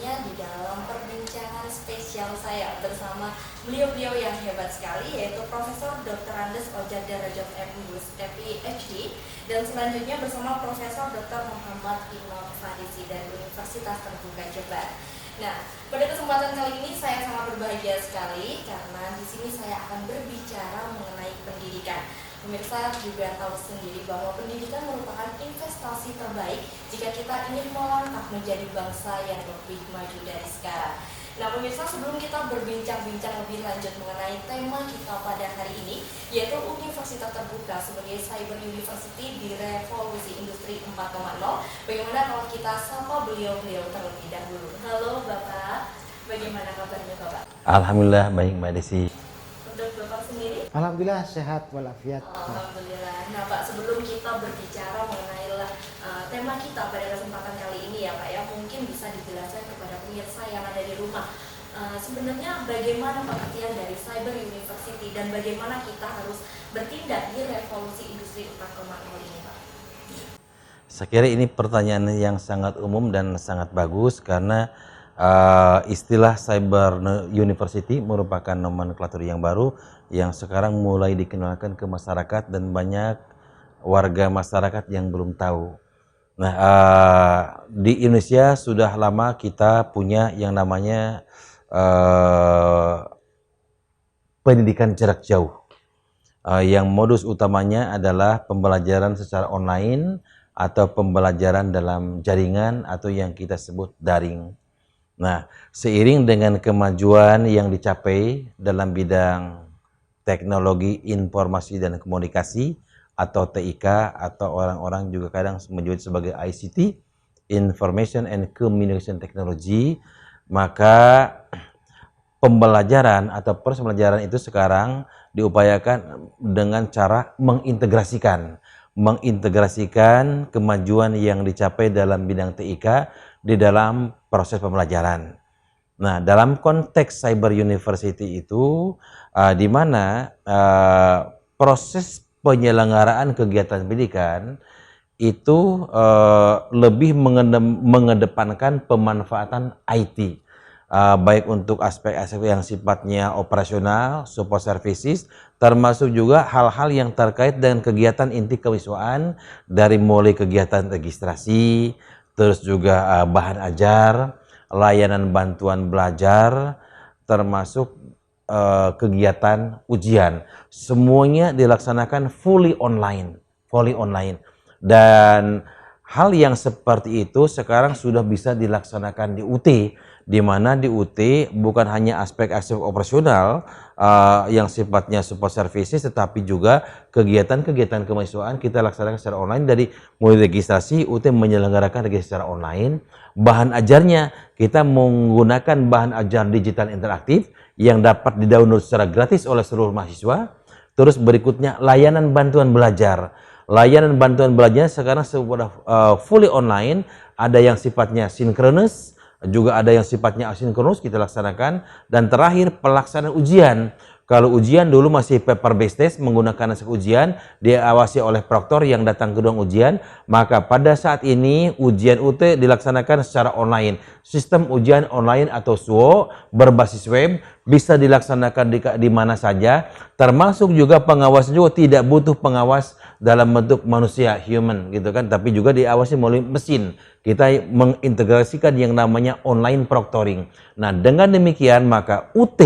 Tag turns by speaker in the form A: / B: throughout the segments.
A: selanjutnya di dalam perbincangan spesial saya bersama beliau-beliau yang hebat sekali, yaitu Profesor Dr. Andes Ojad Darajat MPhD, dan selanjutnya bersama Profesor Dr. Muhammad Imam Farisi dari Universitas Terbuka Jember. Nah, pada kesempatan kali ini saya sangat berbahagia sekali karena di sini saya akan berbicara mengenai pendidikan. Pemirsa juga tahu sendiri bahwa pendidikan merupakan investasi terbaik jika kita ingin melangkah menjadi bangsa yang lebih maju dari sekarang. Nah pemirsa, sebelum kita berbincang-bincang lebih lanjut mengenai tema kita pada hari ini, yaitu Universitas Terbuka sebagai Cyber University di Revolusi Industri 4.0, bagaimana kalau kita sapa beliau-beliau terlebih dahulu. Halo Bapak, bagaimana kabarnya Bapak?
B: Alhamdulillah baik Mbak Desi.
A: Untuk Bapak sendiri?
C: Alhamdulillah sehat walafiat.
A: Alhamdulillah. Nah Pak, sebelum kita berbicara mengenai tema kita pada kesempatan kali ini ya Pak ya, mungkin bisa dijelaskan kepada pemirsa yang ada di rumah sebenarnya bagaimana pengertian dari Cyber University dan bagaimana kita harus bertindak di revolusi industri 4.0 ini Pak.
B: Saya kira ini pertanyaan yang sangat umum dan sangat bagus karena istilah Cyber University merupakan nomenklatur yang baru yang sekarang mulai dikenalkan ke masyarakat dan banyak warga masyarakat yang belum tahu. Nah, di Indonesia sudah lama kita punya yang namanya pendidikan jarak jauh. Yang modus utamanya adalah pembelajaran secara online atau pembelajaran dalam jaringan atau yang kita sebut daring. Nah, seiring dengan kemajuan yang dicapai dalam bidang teknologi informasi dan komunikasi atau TIK atau orang-orang juga kadang menyebut sebagai ICT, Information and Communication Technology, maka pembelajaran atau proses pembelajaran itu sekarang diupayakan dengan cara mengintegrasikan kemajuan yang dicapai dalam bidang TIK di dalam proses pembelajaran. Nah, dalam konteks Cyber University itu di mana proses penyelenggaraan kegiatan pendidikan itu lebih mengedepankan pemanfaatan IT. Baik untuk aspek-aspek yang sifatnya operasional, support services, termasuk juga hal-hal yang terkait dengan kegiatan inti kewiswaan dari mulai kegiatan registrasi, terus juga bahan ajar, layanan bantuan belajar, termasuk kegiatan ujian. Semuanya dilaksanakan fully online. Dan hal yang seperti itu sekarang sudah bisa dilaksanakan di UT, di mana di UT bukan hanya aspek-aspek operasional yang sifatnya support services, tetapi juga kegiatan-kegiatan kemahasiswaan kita laksanakan secara online. Dari mulai registrasi, UT menyelenggarakan registrasi secara online. Bahan ajarnya kita menggunakan bahan ajar digital interaktif yang dapat di-download secara gratis oleh seluruh mahasiswa. Terus berikutnya layanan bantuan belajar. Layanan bantuan belajar sekarang sudah fully online, ada yang sifatnya sinkronus, juga ada yang sifatnya asinkronus kita laksanakan, dan terakhir pelaksanaan ujian. Kalau ujian dulu masih paper based test menggunakan naskah ujian, diawasi oleh proktor yang datang ke ruang ujian, maka pada saat ini ujian UT dilaksanakan secara online. Sistem ujian online atau SWO berbasis web bisa dilaksanakan di mana saja, termasuk juga pengawasan juga tidak butuh pengawas dalam bentuk manusia, human gitu kan, tapi juga diawasi melalui mesin. Kita mengintegrasikan yang namanya online proctoring. Nah, dengan demikian maka UT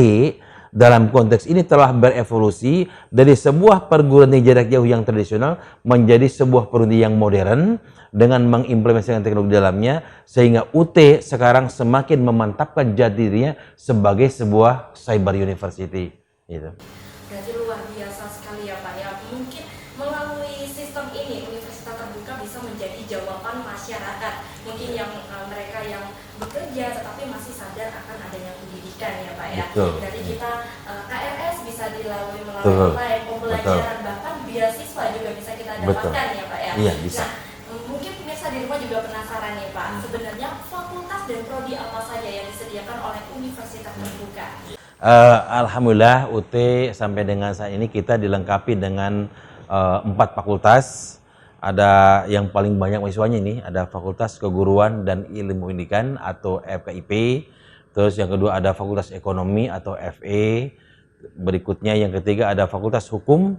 B: dalam konteks ini telah berevolusi dari sebuah perguruan tinggi jarak jauh yang tradisional menjadi sebuah perguruan tinggi yang modern dengan mengimplementasikan teknologi dalamnya, sehingga UT sekarang semakin memantapkan jati dirinya sebagai sebuah cyber university. Gitu.
A: Berarti luar biasa sekali ya Pak ya. Mungkin melalui sistem ini Universitas Terbuka bisa menjadi jawaban masyarakat. Mungkin yang mereka yang bekerja tetapi masih sadar akan adanya pendidikan ya Pak ya.
B: Betul.
A: Dari kita KRS bisa dilalui melalui online, pembelajaran, bahkan beasiswa juga bisa kita dapatkan ya Pak ya.
B: Iya, bisa.
A: Nah, mungkin pemirsa di rumah juga penasaran nih Pak, sebenarnya fakultas dan prodi apa saja yang disediakan oleh Universitas Terbuka?
B: Alhamdulillah UT sampai dengan saat ini kita dilengkapi dengan 4 fakultas ada yang paling banyak mahasiswanya ini, ada Fakultas Keguruan dan Ilmu Pendidikan atau FKIP. Terus yang kedua ada Fakultas Ekonomi atau FE. Berikutnya yang ketiga ada Fakultas Hukum,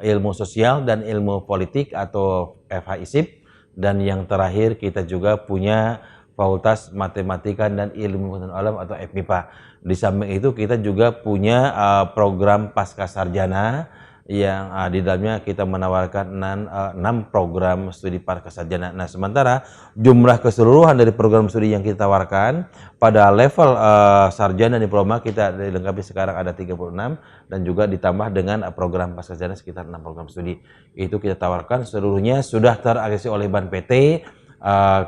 B: Ilmu Sosial dan Ilmu Politik atau FHISIP. Dan yang terakhir kita juga punya Fakultas Matematika dan Ilmu Pengetahuan Alam atau FMIPA. Di samping itu kita juga punya program Pasca Sarjana yang di dalamnya kita menawarkan 6 program studi pasca sarjana. Nah, sementara jumlah keseluruhan dari program studi yang kita tawarkan pada level sarjana diploma kita dilengkapi sekarang ada 36 dan juga ditambah dengan program pasca sarjana sekitar 6 program studi. Itu kita tawarkan seluruhnya sudah terakreditasi oleh BAN PT,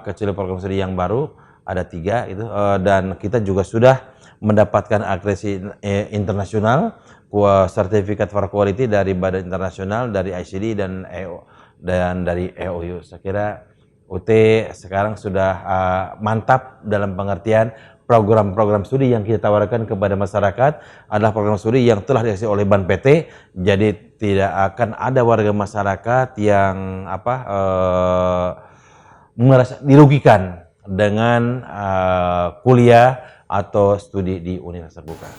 B: kecuali program studi yang baru ada 3 itu, dan kita juga sudah mendapatkan akreditasi internasional, sertifikat for quality dari Badan Internasional, dari ICD dan dari EOU. Saya kira UT sekarang sudah mantap dalam pengertian program-program studi yang kita tawarkan kepada masyarakat adalah program studi yang telah diakses oleh BAN PT. Jadi tidak akan ada warga masyarakat yang merasa dirugikan dengan kuliah atau studi di universitas terbuka.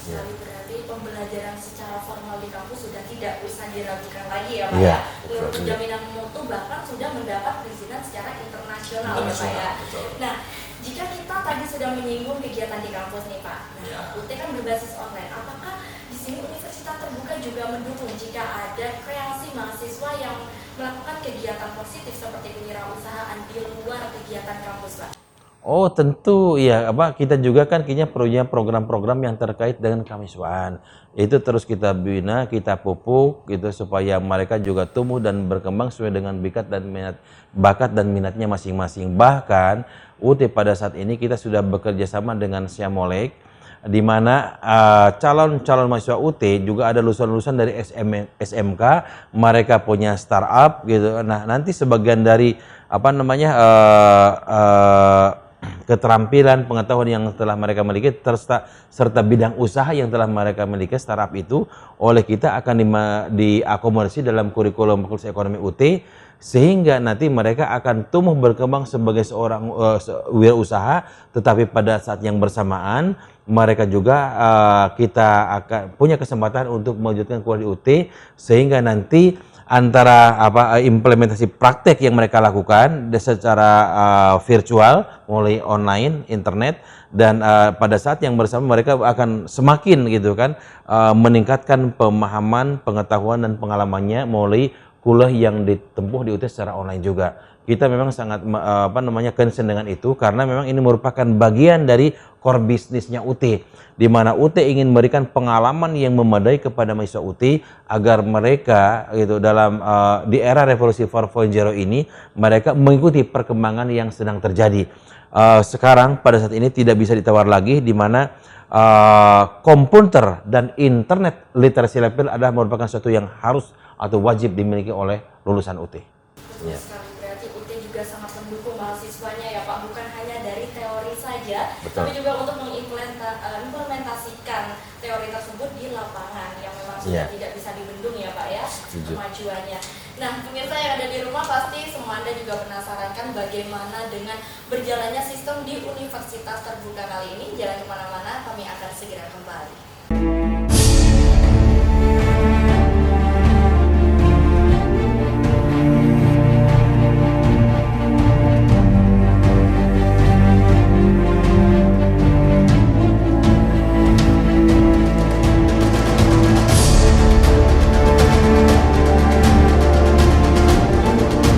A: Ya. Berarti pembelajaran secara formal di kampus sudah tidak usah diragukan lagi ya Pak
B: Ya,
A: ya. Untuk jaminan mutu bahkan sudah mendapat perizinan secara internasional ya Pak ya. Nah, jika kita tadi sudah menyinggung kegiatan di kampus nih Pak. Nah, UT kan berbasis online. Apakah di sini universitas terbuka juga mendukung jika ada kreasi mahasiswa yang melakukan kegiatan positif seperti kewirausahaan di luar kegiatan kampus Pak?
B: Oh tentu ya, kita juga kan punya program-program yang terkait dengan kemahasiswaan. Itu terus kita bina, kita pupuk gitu supaya mereka juga tumbuh dan berkembang sesuai dengan bakat dan minatnya masing-masing. Bahkan UT pada saat ini kita sudah bekerja sama dengan Syamolek, di mana calon-calon mahasiswa UT juga ada lulusan-lulusan dari SMK, mereka punya startup gitu. Nah, nanti sebagian dari keterampilan, pengetahuan yang telah mereka miliki serta bidang usaha yang telah mereka miliki startup itu oleh kita akan diakomodasi dalam kurikulum Fakultas Ekonomi UT sehingga nanti mereka akan tumbuh berkembang sebagai seorang wirausaha, tetapi pada saat yang bersamaan mereka juga kita akan punya kesempatan untuk mewujudkan kuliah di UT sehingga nanti antara implementasi praktek yang mereka lakukan secara virtual mulai online, internet, dan pada saat yang bersama mereka akan semakin gitu kan meningkatkan pemahaman, pengetahuan dan pengalamannya mulai kuliah yang ditempuh di UT secara online juga. Kita memang sangat concern dengan itu karena memang ini merupakan bagian dari core bisnisnya UT, di mana UT ingin memberikan pengalaman yang memadai kepada mahasiswa UT agar mereka gitu dalam di era revolusi 4.0 ini mereka mengikuti perkembangan yang sedang terjadi. Sekarang pada saat ini tidak bisa ditawar lagi, di mana komputer dan internet literasi level adalah merupakan sesuatu yang harus atau wajib dimiliki oleh lulusan UT.
A: Betul sekali, berarti UT juga sangat mendukung mahasiswanya ya Pak, bukan hanya dari teori saja, tapi juga untuk mengimplementasikan teori tersebut di lapangan yang memang sudah tidak bisa dibendung ya Pak ya kemajuannya. Nah, pemirsa yang ada di rumah pasti semua Anda juga penasaran kan bagaimana dengan berjalannya sistem di Universitas Terbuka kali ini. Jangan kemana-mana, kami akan segera kembali.